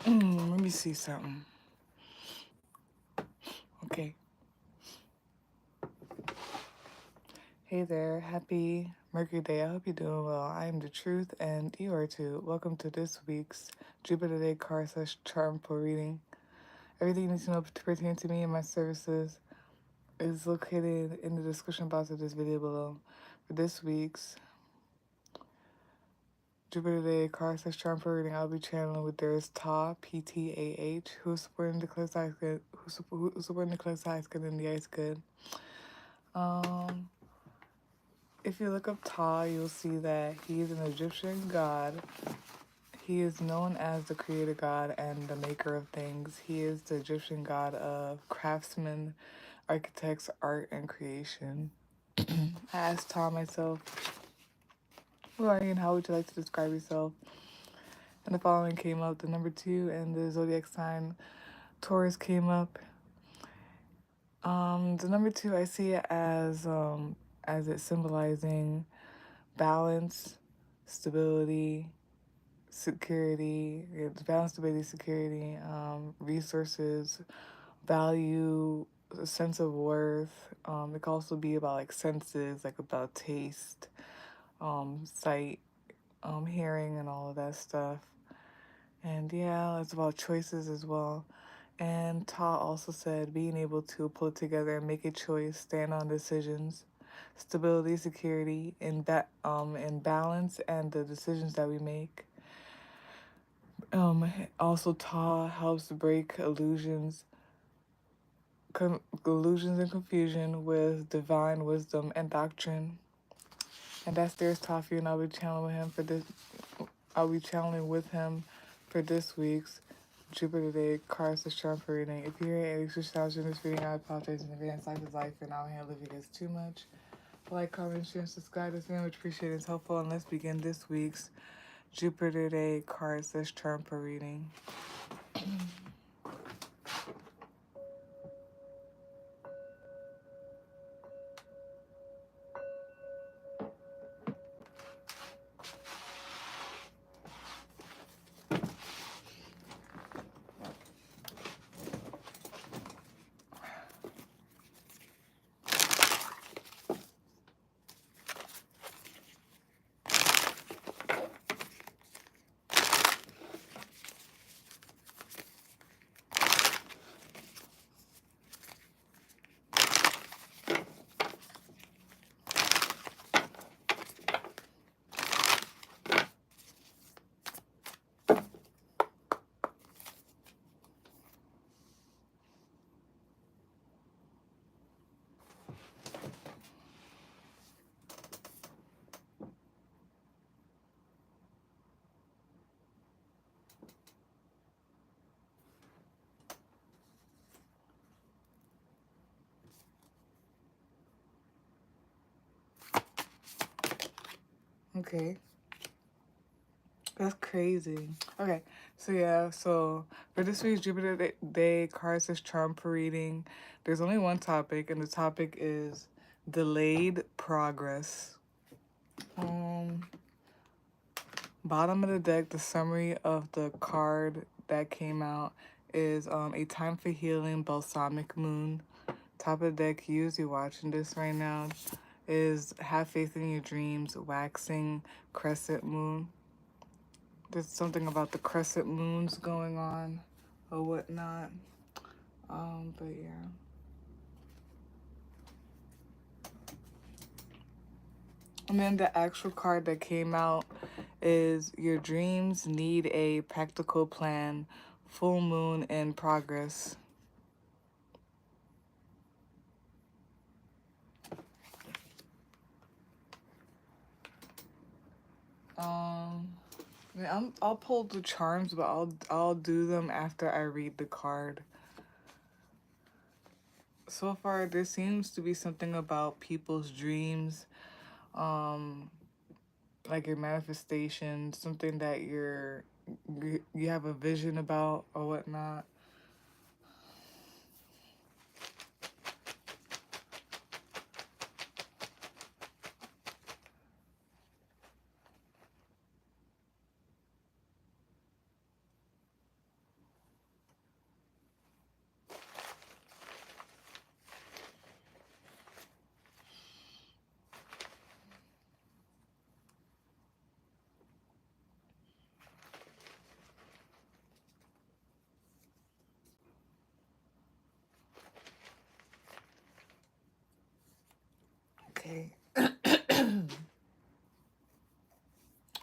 Let me see something. Okay. Hey there. Happy Mercury Day. I hope you're doing well. I am the truth, and you are too. Welcome to this week's Jupiter Day card/charm for reading. Everything you need to know to pertain to me and my services is located in the description box of this video below. For this week's Jupiter Day card/charm for reading, I'll be channeling with There's Ta, PTAH, who's supporting the Class Ice Good, who's supporting the Class Ice Good and the Ice Good. If you look up Ta, you'll see that he is an Egyptian god. He is known as the creator god and the maker of things. He is the Egyptian god of craftsmen, architects, art, and creation. I asked Ta myself, who are you and how would you like to describe yourself? And the following came up. The number 2 and the zodiac sign Taurus came up. The number 2, I see it as it symbolizing balance, stability, security, balance, stability, security, resources, value, a sense of worth. It can also be about like senses, like about taste, sight, hearing, and all of that stuff. And yeah, it's about choices as well. And Ta also said being able to pull it together and make a choice, stand on decisions, stability, security, in balance, and the decisions that we make. Also, Ta helps break illusions and confusion with divine wisdom and doctrine. And that's There's Ta for you, and I'll be channeling with him for this. I'll be channeling with him for this week's Jupiter Day card/charm for reading. If you hear any extra sounds in this reading, I apologize in advance. Life is life, and I don't handle if it gets too much. Like, comment, share, and subscribe. It's very much appreciated. It's helpful. And let's begin this week's Jupiter Day card/charm for reading. Okay. That's crazy. Okay, so yeah, so for this week's Jupiter Day card/charm for reading, there's only one topic, and the topic is delayed progress. Bottom of the deck, the summary of the card that came out is a time for healing, balsamic moon. Top of the deck, you usually watching this right now, is have faith in your dreams, waxing crescent moon. There's something about the crescent moons going on or whatnot. But yeah. And then the actual card that came out is your dreams need a practical plan, full moon in progress. I'll pull the charms, but I'll do them after I read the card. So far, there seems to be something about people's dreams, like your manifestation, something that you have a vision about or whatnot.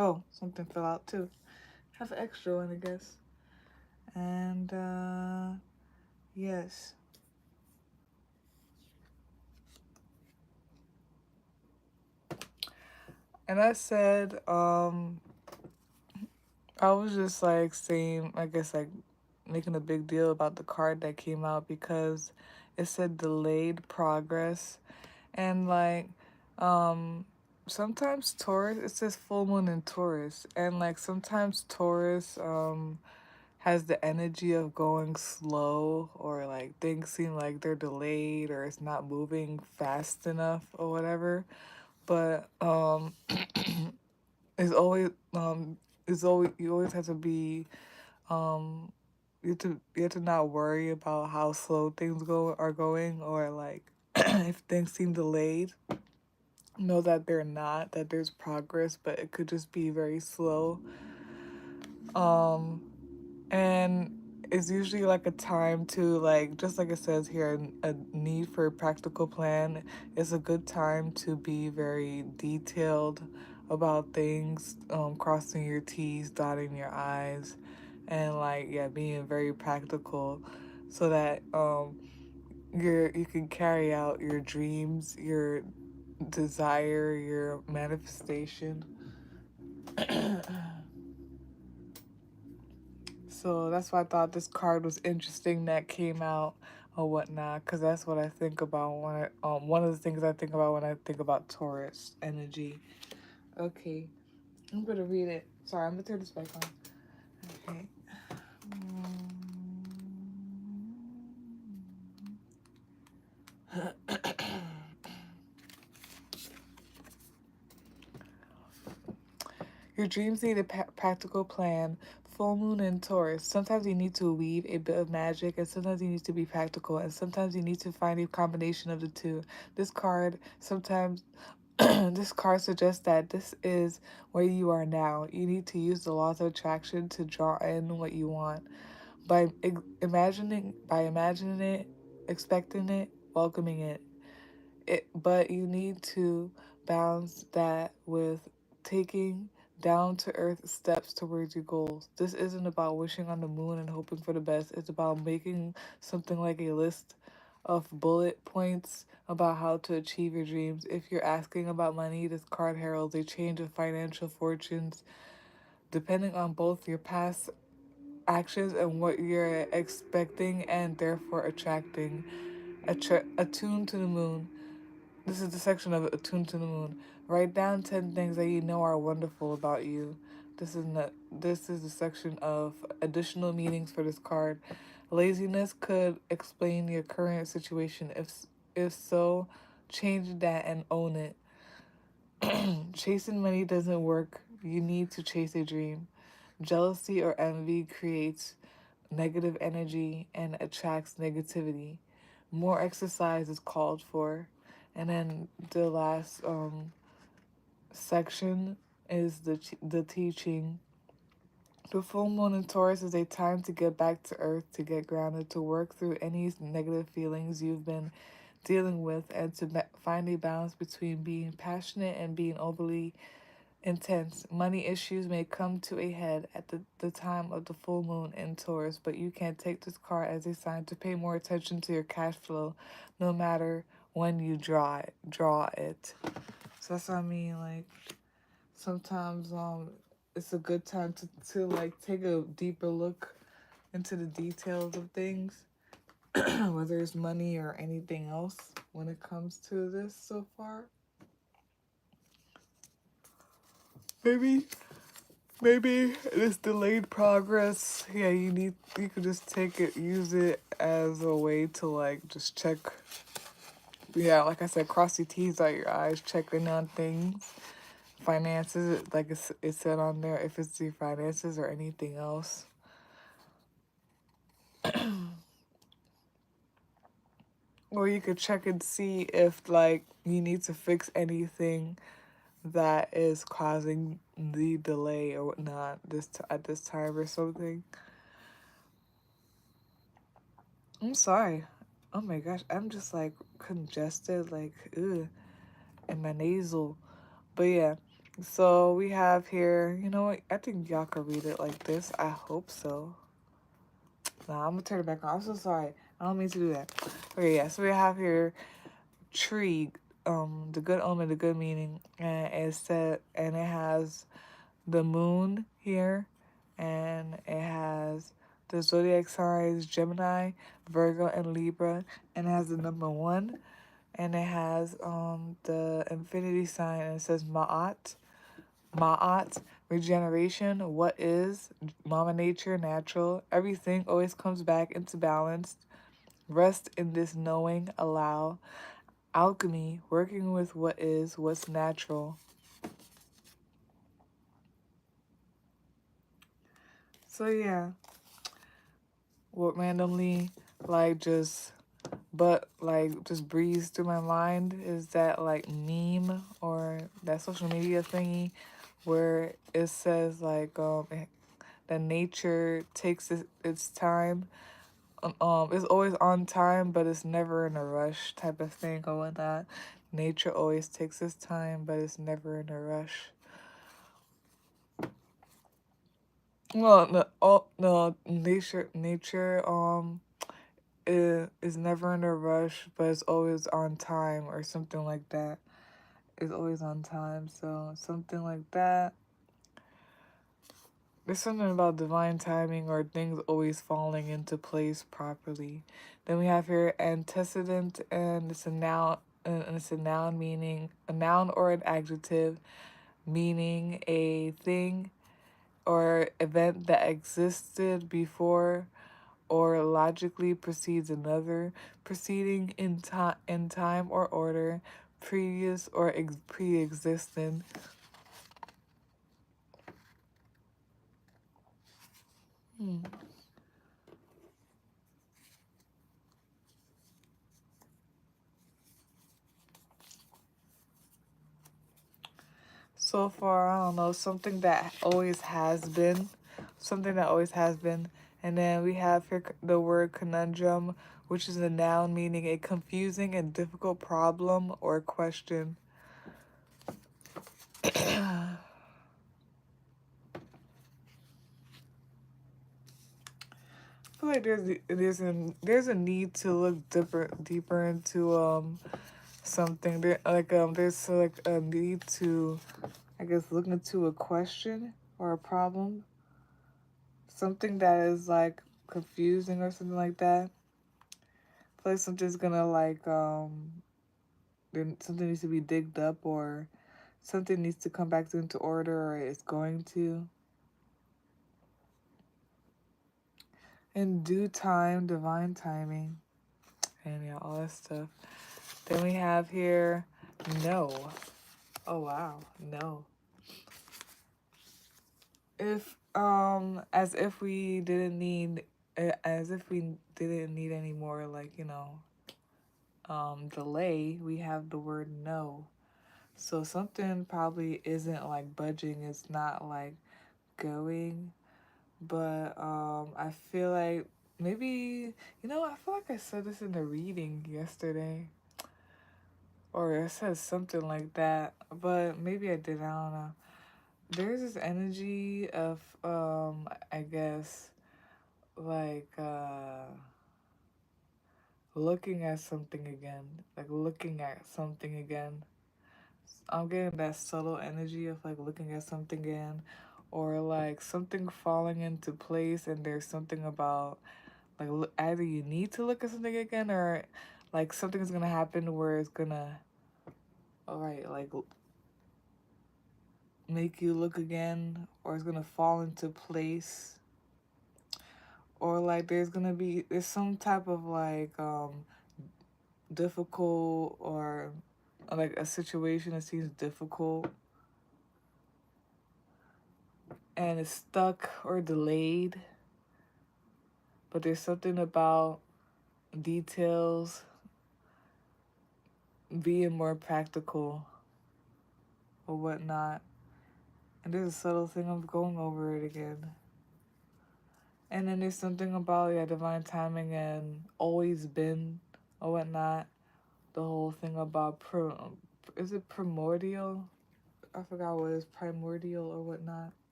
Oh, something fell out too. Have an extra one, I guess. And yes. And I said, I was just like saying, I guess like making a big deal about the card that came out because it said delayed progress. And like, um, sometimes Taurus, it says full moon in Taurus. And like sometimes Taurus, has the energy of going slow, or like things seem like they're delayed or it's not moving fast enough or whatever. But it's always it's always, you always have to be you have to not worry about how slow things go are going, or like if things seem delayed, know that they're not, that there's progress, but it could just be very slow. um and it's usually like a time to, like, just like it says here, a need for a practical plan. It's a good time to be very detailed about things, crossing your t's, dotting your i's, and like, yeah, being very practical, so that you can carry out your dreams, your desire, your manifestation. So that's why I thought this card was interesting that came out or whatnot, because that's what I think about when one of the things I think about when I think about Taurus energy. Okay, I'm gonna read it. Sorry, I'm gonna turn this back on. Okay. Your dreams need a practical plan. Full moon in Taurus. Sometimes you need to weave a bit of magic, and sometimes you need to be practical, and sometimes you need to find a combination of the two. This card sometimes this card suggests that this is where you are now. You need to use the laws of attraction to draw in what you want. By imagining it, expecting it, welcoming it, but you need to balance that with taking down to earth steps towards your goals. This isn't about wishing on the moon and hoping for the best. It's about making something like a list of bullet points about how to achieve your dreams. If you're asking about money, this card heralds a change of financial fortunes depending on both your past actions and what you're expecting and therefore attracting. Attuned to the moon. This is the section of Attuned to the Moon. Write down 10 things that you know are wonderful about you. This is the section of additional meanings for this card. Laziness could explain your current situation. If so, change that and own it. Chasing money doesn't work. You need to chase a dream. Jealousy or envy creates negative energy and attracts negativity. More exercise is called for. And then the last section is the teaching. The full moon in Taurus is a time to get back to earth, to get grounded, to work through any negative feelings you've been dealing with, and to find a balance between being passionate and being overly intense. Money issues may come to a head at the time of the full moon in Taurus, but you can take this card as a sign to pay more attention to your cash flow no matter when you draw it. So that's what I mean, like sometimes it's a good time to like take a deeper look into the details of things, whether it's money or anything else when it comes to this so far. Maybe Maybe this delayed progress. Yeah, you could just take it, use it as a way to like just check. Yeah, like I said, cross your T's, dot your I's, checking on things, finances. Like it said on there, if it's the finances or anything else. Or you could check and see if like you need to fix anything that is causing the delay or whatnot at this time or something. I'm sorry. Oh my gosh, I'm just like congested, like ugh, in my nasal. But yeah, So we have here, you know what? I think y'all could read it like this. I hope so. Nah, I'm gonna turn it back on. I'm so sorry. I don't mean to do that. Okay, yeah. So we have here tree, the good omen, the good meaning, and it said, and it has the moon here, and it has the zodiac signs Gemini, Virgo, and Libra, and it has the number one, and it has the infinity sign, and it says Ma'at, Ma'at, regeneration, what is, Mama Nature, natural, everything always comes back into balance. Rest in this knowing, allow, alchemy, working with what is, what's natural. So yeah, what randomly like just breezed through my mind is that like meme or that social media thingy where it says like that nature takes its time. It's always on time, but it's never in a rush type of thing or whatnot. Nature always takes its time, but it's never in a rush. Well, no, oh no, nature is never in a rush, but it's always on time or something like that. It's always on time, so something like that. There's something about divine timing or things always falling into place properly. Then we have here antecedent, and it's a noun, and it's a noun meaning a noun or an adjective meaning a thing or event that existed before or logically precedes another, proceeding in time or order, previous or pre-existent. Hmm. So far, I don't know, something that always has been. And then we have here the word conundrum, which is a noun meaning a confusing and difficult problem or question. I feel like there's a need to look deeper into something. There's like a need to, I guess, look into a question or a problem, something that is like confusing or something like that. I feel like something's gonna like something needs to be digged up or something needs to come back into order or it's going to in due time, divine timing, and yeah, all that stuff. Then we have here no. Oh wow, no. If as if we didn't need as if we didn't need any more like, delay, we have the word no. So something probably isn't like budging, it's not like going, but I feel like maybe, I feel like I said this in the reading yesterday, or I said something like that, but maybe I did, I don't know. There's this energy of I guess like looking at something again, like looking at something again. I'm getting that subtle energy of like looking at something again, or like something falling into place, and there's something about like either you need to look at something again, or like something's gonna happen where it's gonna, all right, like make you look again, or it's gonna fall into place, or like there's some type of like difficult or like a situation that seems difficult and it's stuck or delayed, but there's something about details being more practical or whatnot. And there's a subtle thing of going over it again. And then there's something about, yeah, divine timing and always been or whatnot. The whole thing about is it primordial? I forgot what is primordial or whatnot,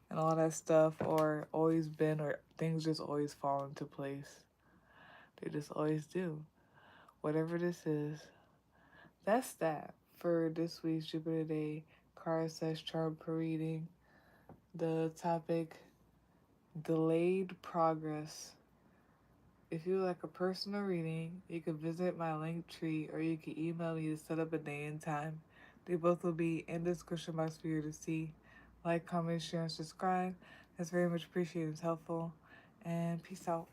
and all that stuff, or always been, or things just always fall into place. They just always do. Whatever this is, that's that for this week's Jupiter Day card sesh chart per reading. The topic: delayed progress. If you would like a personal reading, you can visit my link tree or you can email me to set up a day and time. They both will be in the description box for you to see. Like, comment, share, and subscribe. That's very much appreciated. It's helpful. And peace out.